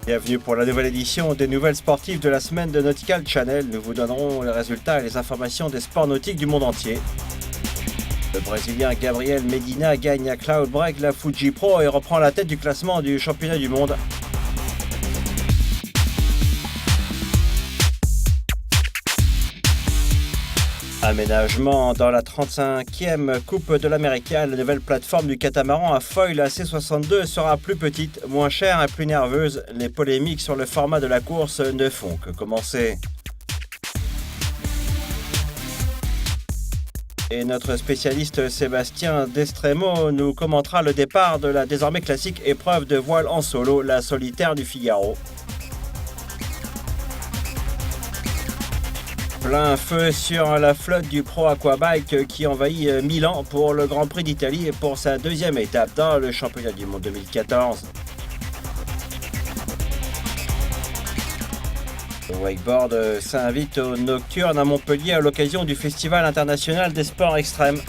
Bienvenue pour la nouvelle édition des nouvelles sportives de la semaine de Nautical Channel. Nous vous donnerons les résultats et les informations des sports nautiques du monde entier. Le Brésilien Gabriel Medina gagne à Cloudbreak la Fuji Pro et reprend la tête du classement du championnat du monde. Aménagement dans la 35e Coupe de l'América, la nouvelle plateforme du catamaran à foil, la C62, sera plus petite, moins chère et plus nerveuse. Les polémiques sur le format de la course ne font que commencer. Et notre spécialiste Sébastien Destremo nous commentera le départ de la désormais classique épreuve de voile en solo, la solitaire du Figaro. Plein feu sur la flotte du Pro Aquabike qui envahit Milan pour le Grand Prix d'Italie et pour sa deuxième étape dans le championnat du monde 2014. Le wakeboard s'invite au Nocturne à Montpellier à l'occasion du Festival international des sports extrêmes.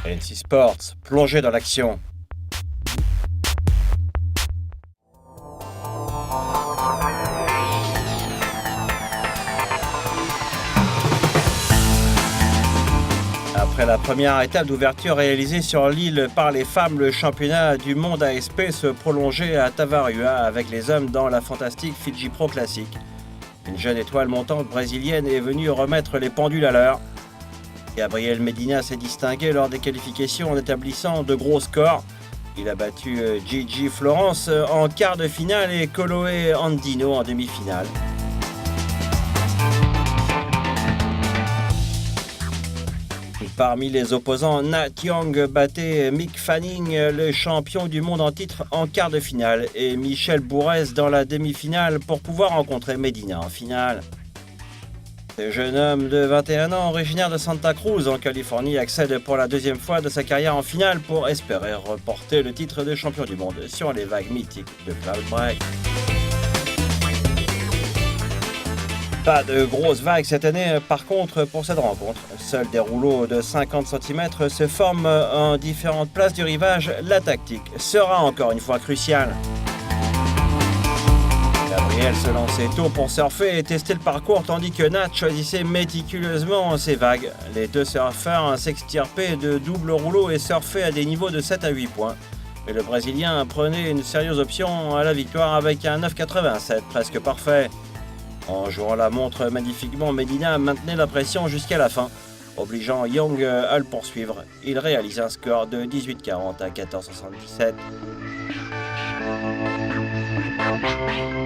NC Sports, plongé dans l'action. Après la première étape d'ouverture réalisée sur l'île par les femmes, le championnat du monde ASP se prolongeait à Tavarua avec les hommes dans la fantastique Fiji Pro Classic. Une jeune étoile montante brésilienne est venue remettre les pendules à l'heure. Gabriel Medina s'est distingué lors des qualifications en établissant de gros scores. Il a battu Gigi Florence en quart de finale et Kolohe Andino en demi-finale. Parmi les opposants, Nat Young battait Mick Fanning, le champion du monde en titre, en quart de finale, et Michel Bourrez dans la demi-finale pour pouvoir rencontrer Medina en finale. Ce jeune homme de 21 ans, originaire de Santa Cruz en Californie, accède pour la deuxième fois de sa carrière en finale pour espérer reporter le titre de champion du monde sur les vagues mythiques de Cloudbreak. Pas de grosses vagues cette année par contre pour cette rencontre. Seuls des rouleaux de 50 cm se forment en différentes places du rivage. La tactique sera encore une fois cruciale. Gabriel se lançait tôt pour surfer et tester le parcours tandis que Nat choisissait méticuleusement ses vagues. Les deux surfeurs s'extirpaient de double rouleau et surfaient à des niveaux de 7 à 8 points. Mais le Brésilien prenait une sérieuse option à la victoire avec un 9,87 presque parfait. En jouant la montre magnifiquement, Medina maintenait la pression jusqu'à la fin, obligeant Young à le poursuivre. Il réalise un score de 18,40 à 14,77.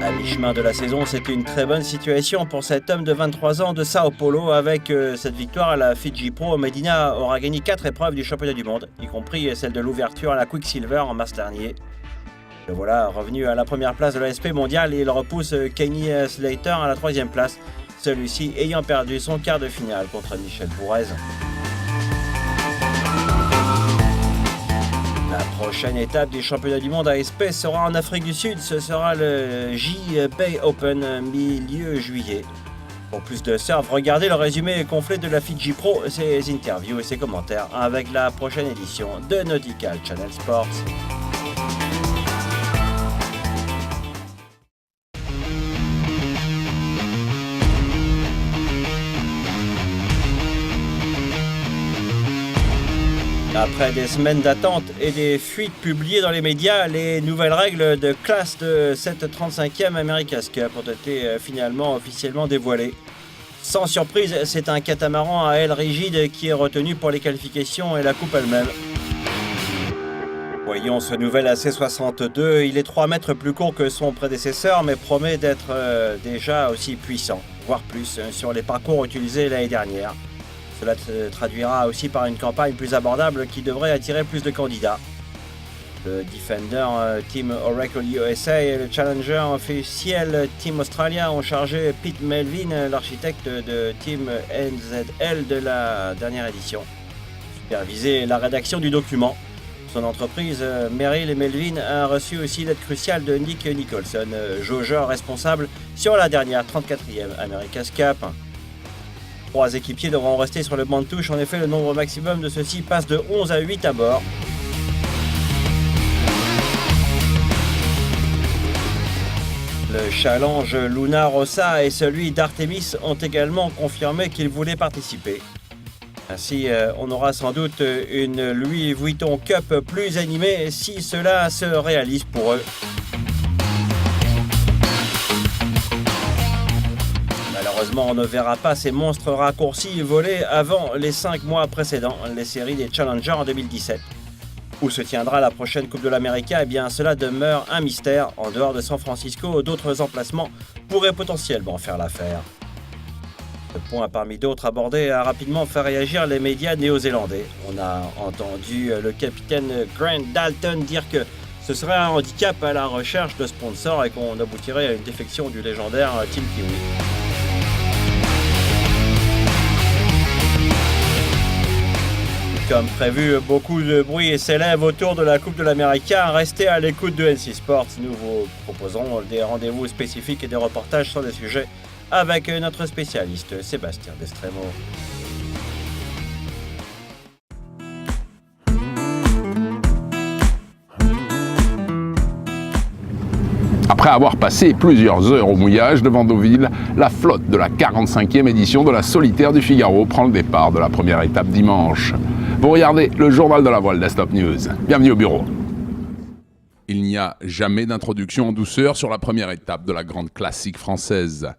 À mi-chemin de la saison, c'était une très bonne situation pour cet homme de 23 ans de Sao Paulo. Avec cette victoire à la Fiji Pro, Medina aura gagné 4 épreuves du championnat du monde, y compris celle de l'ouverture à la Quicksilver en mars dernier. Le voilà revenu à la première place de l'ASP mondial et il repousse Kenny Slater à la 3e place, celui-ci ayant perdu son quart de finale contre Michel Bourrez. La prochaine étape du championnat du monde ASP sera en Afrique du Sud, ce sera le J-Bay Open milieu juillet. Pour plus de surf, regardez le résumé complet de la Fiji Pro, ses interviews et ses commentaires avec la prochaine édition de Nautical Channel Sports. Après des semaines d'attente et des fuites publiées dans les médias, les nouvelles règles de classe de cette 35e America's Cup ont été finalement officiellement dévoilées. Sans surprise, c'est un catamaran à aile rigide qui est retenu pour les qualifications et la coupe elle-même. Voyons ce nouvel AC62, il est 3 mètres plus court que son prédécesseur mais promet d'être déjà aussi puissant, voire plus, sur les parcours utilisés l'année dernière. Cela se traduira aussi par une campagne plus abordable qui devrait attirer plus de candidats. Le Defender Team Oracle USA et le Challenger officiel Team Australia ont chargé Pete Melvin, l'architecte de Team NZL de la dernière édition, superviser la rédaction du document. Son entreprise, Merrill et Melvin, a reçu aussi l'aide cruciale de Nick Nicholson, jaugeur responsable sur la dernière 34e America's Cup. 3 équipiers devront rester sur le banc de touche. En effet, le nombre maximum de ceux-ci passe de 11 à 8 à bord. Le challenge Luna Rossa et celui d'Artemis ont également confirmé qu'ils voulaient participer. Ainsi, on aura sans doute une Louis Vuitton Cup plus animée si cela se réalise pour eux. Malheureusement, on ne verra pas ces monstres raccourcis voler avant les 5 mois précédents, les séries des Challengers en 2017. Où se tiendra la prochaine Coupe de l'América, eh bien cela demeure un mystère. En dehors de San Francisco, d'autres emplacements pourraient potentiellement faire l'affaire. Ce point parmi d'autres abordés a rapidement fait réagir les médias néo-zélandais. On a entendu le capitaine Grant Dalton dire que ce serait un handicap à la recherche de sponsors et qu'on aboutirait à une défection du légendaire Team Kiwi. Comme prévu, beaucoup de bruit s'élève autour de la Coupe de l'América. Restez à l'écoute de NC Sports. Nous vous proposons des rendez-vous spécifiques et des reportages sur des sujets avec notre spécialiste Sébastien Destremo. Après avoir passé plusieurs heures au mouillage devant Deauville, la flotte de la 45e édition de la Solitaire du Figaro prend le départ de la première étape dimanche. Vous regardez le journal de la voile d'Astop News. Bienvenue au bureau. Il n'y a jamais d'introduction en douceur sur la première étape de la grande classique française.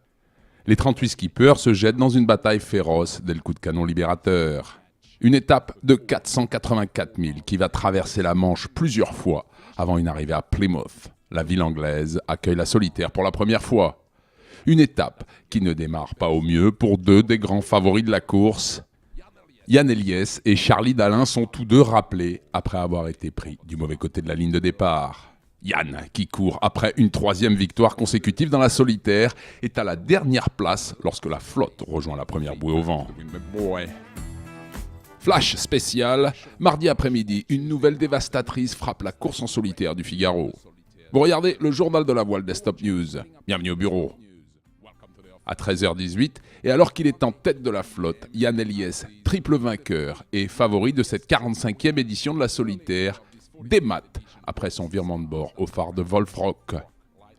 Les 38 skippers se jettent dans une bataille féroce dès le coup de canon libérateur. Une étape de 484 000 qui va traverser la Manche plusieurs fois avant une arrivée à Plymouth. La ville anglaise accueille la Solitaire pour la première fois. Une étape qui ne démarre pas au mieux pour deux des grands favoris de la course. Yann Eliès et Charlie Dalin sont tous deux rappelés après avoir été pris du mauvais côté de la ligne de départ. Yann, qui court après une 3e victoire consécutive dans la Solitaire, est à la dernière place lorsque la flotte rejoint la première bouée au vent. Flash spécial, mardi après-midi, une nouvelle dévastatrice frappe la course en solitaire du Figaro. Vous regardez le journal de la voile Desktop News. Bienvenue au bureau. À 13h18, et alors qu'il est en tête de la flotte, Yann Eliès, triple vainqueur et favori de cette 45e édition de la Solitaire, démate après son virement de bord au phare de Wolfrock.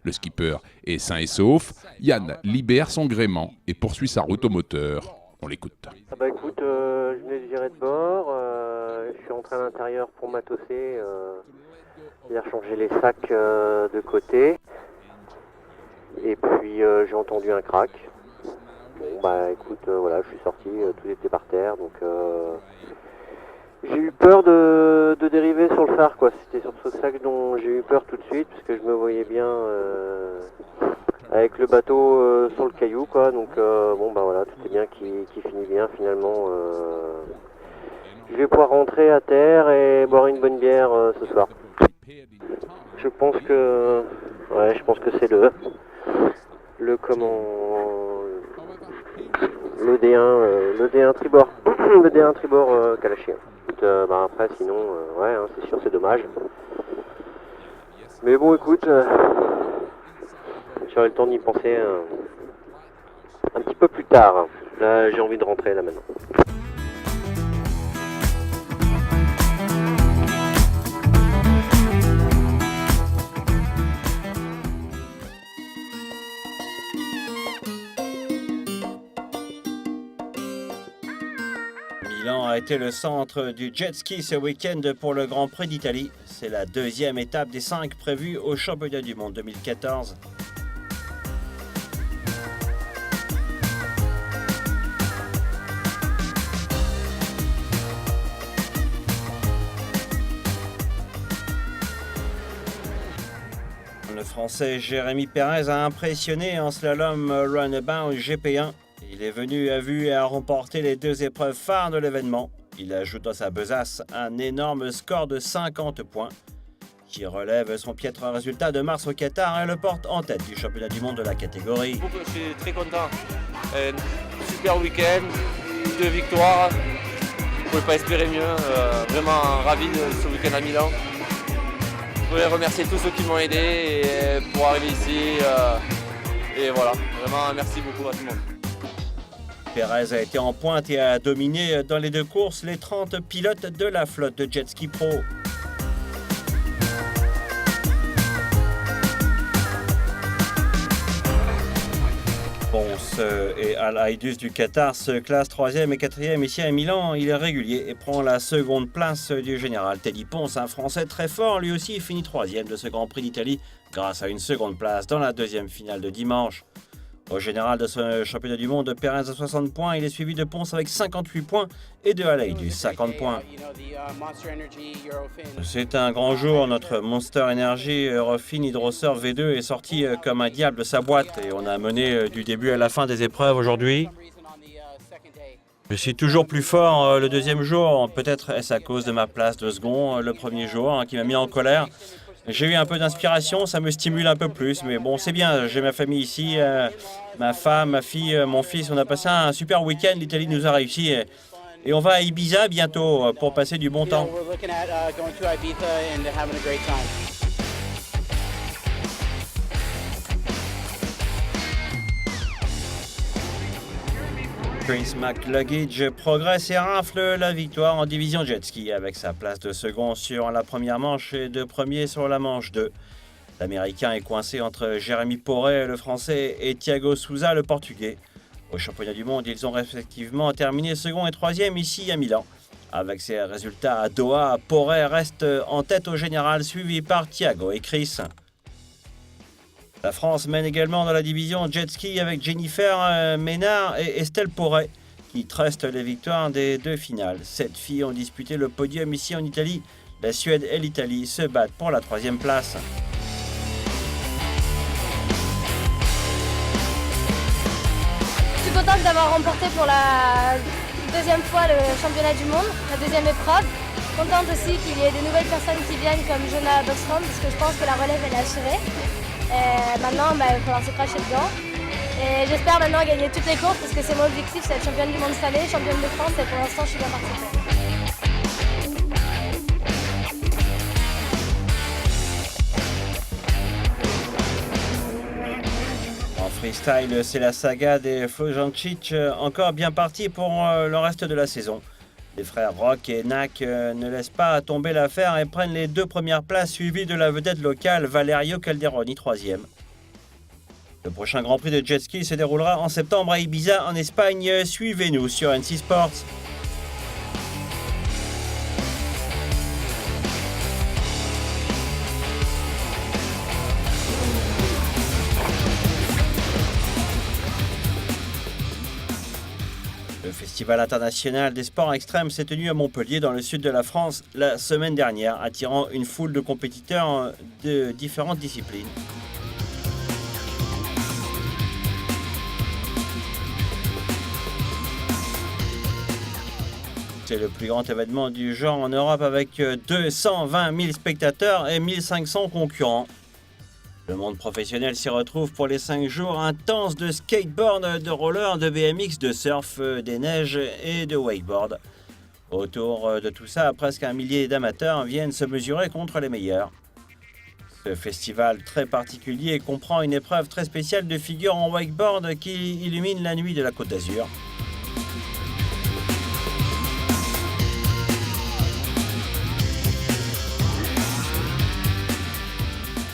Le skipper est sain et sauf, Yann libère son gréement et poursuit sa route au moteur. On l'écoute. Écoute, je venais de virer de bord, je suis rentré à l'intérieur pour matosser, c'est-à-dire changer les sacs de côté. Et puis j'ai entendu un crack. Bon écoute, voilà, je suis sorti, tout était par terre, donc j'ai eu peur de dériver sur le phare, quoi. C'était sur ce sac dont j'ai eu peur tout de suite, parce que je me voyais bien avec le bateau sur le caillou, quoi. Donc voilà, tout est bien qui finit bien finalement. Je vais pouvoir rentrer à terre et boire une bonne bière ce soir. Je pense que c'est le D1 tribord, le D1 tribord Kalachi. Après sinon, c'est sûr, c'est dommage. Mais bon, écoute, j'aurai le temps d'y penser un petit peu plus tard. Là, j'ai envie de rentrer là maintenant. Milan a été le centre du jet ski ce week-end pour le Grand Prix d'Italie. C'est la 2e étape des 5 prévues au Championnat du Monde 2014. Le Français Jérémy Pérez a impressionné en slalom runabout GP1. Il est venu à vue et a remporté les 2 épreuves phares de l'événement. Il ajoute à sa besace un énorme score de 50 points qui relève son piètre résultat de mars au Qatar et le porte en tête du championnat du monde de la catégorie. Je suis très content. Super week-end, 2 victoires. Je ne pouvais pas espérer mieux. Vraiment ravi de ce week-end à Milan. Je voulais remercier tous ceux qui m'ont aidé pour arriver ici. Et voilà, vraiment merci beaucoup à tout le monde. Perez a été en pointe et a dominé dans les deux courses les 30 pilotes de la flotte de Jet Ski Pro. Pons et Al-Haïdus du Qatar se classent 3e et 4e ici à Milan. Il est régulier et prend la seconde place du général. Teddy Pons, un Français très fort, lui aussi finit 3e de ce Grand Prix d'Italie grâce à une seconde place dans la deuxième finale de dimanche. Au général de ce championnat du monde, Perez à 60 points, il est suivi de Pons avec 58 points et de Al-Haïdus 50 points. C'est un grand jour, notre Monster Energy Eurofin Hydrosurf V2 est sorti comme un diable de sa boîte et on a mené du début à la fin des épreuves aujourd'hui. Je suis toujours plus fort le deuxième jour, peut-être est-ce à cause de ma place de second le premier jour qui m'a mis en colère. J'ai eu un peu d'inspiration, ça me stimule un peu plus, mais bon, c'est bien, j'ai ma famille ici, ma femme, ma fille, mon fils, on a passé un super week-end, l'Italie nous a réussi et on va à Ibiza bientôt pour passer du bon temps. Chris McLuggage progresse et rafle la victoire en division jet ski avec sa place de second sur la première manche et de premier sur la manche 2. L'Américain est coincé entre Jérémy Porret, le Français, et Thiago Souza, le Portugais. Au championnat du monde, ils ont respectivement terminé second et troisième ici à Milan. Avec ces résultats à Doha, Porret reste en tête au général, suivi par Thiago et Chris. La France mène également dans la division jet ski avec Jennifer Ménard et Estelle Porret qui trustent les victoires des deux finales. 7 filles ont disputé le podium ici en Italie. La Suède et l'Italie se battent pour la 3e place. Je suis contente d'avoir remporté pour la deuxième fois le championnat du monde, la deuxième épreuve. Contente aussi qu'il y ait de nouvelles personnes qui viennent comme Jonas Bostrom parce que je pense que la relève elle est assurée. Et maintenant, il va falloir se cracher dedans. Et j'espère maintenant gagner toutes les courses parce que c'est mon objectif, c'est être championne du monde cette année, championne de France et pour l'instant je suis bien partie. En freestyle, c'est la saga des Flojancic encore bien partie pour le reste de la saison. Les frères Rock et Nak ne laissent pas tomber l'affaire et prennent les 2 premières places suivies de la vedette locale Valerio Calderoni 3e. Le prochain Grand Prix de jet ski se déroulera en septembre à Ibiza en Espagne. Suivez-nous sur NC Sports. Le Festival international des sports extrêmes s'est tenu à Montpellier dans le sud de la France la semaine dernière, attirant une foule de compétiteurs de différentes disciplines. C'est le plus grand événement du genre en Europe avec 220 000 spectateurs et 1500 concurrents. Le monde professionnel s'y retrouve pour les 5 jours intenses de skateboard, de roller, de BMX, de surf, des neiges et de wakeboard. Autour de tout ça, presque 1 millier d'amateurs viennent se mesurer contre les meilleurs. Ce festival très particulier comprend une épreuve très spéciale de figures en wakeboard qui illumine la nuit de la Côte d'Azur.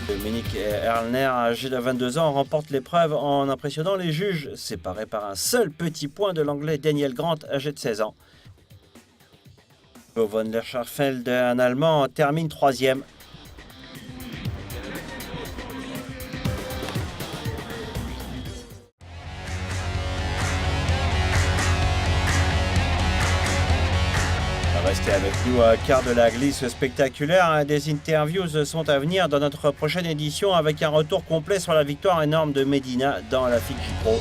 Dominique Erlner, âgé de 22 ans, remporte l'épreuve en impressionnant les juges, séparé par un seul petit point de l'anglais Daniel Grant, âgé de 16 ans. Bo von Lercharfeld, un Allemand, termine 3e. Restez avec nous à quart de la glisse spectaculaire. Des interviews sont à venir dans notre prochaine édition avec un retour complet sur la victoire énorme de Medina dans la Fiji Pro.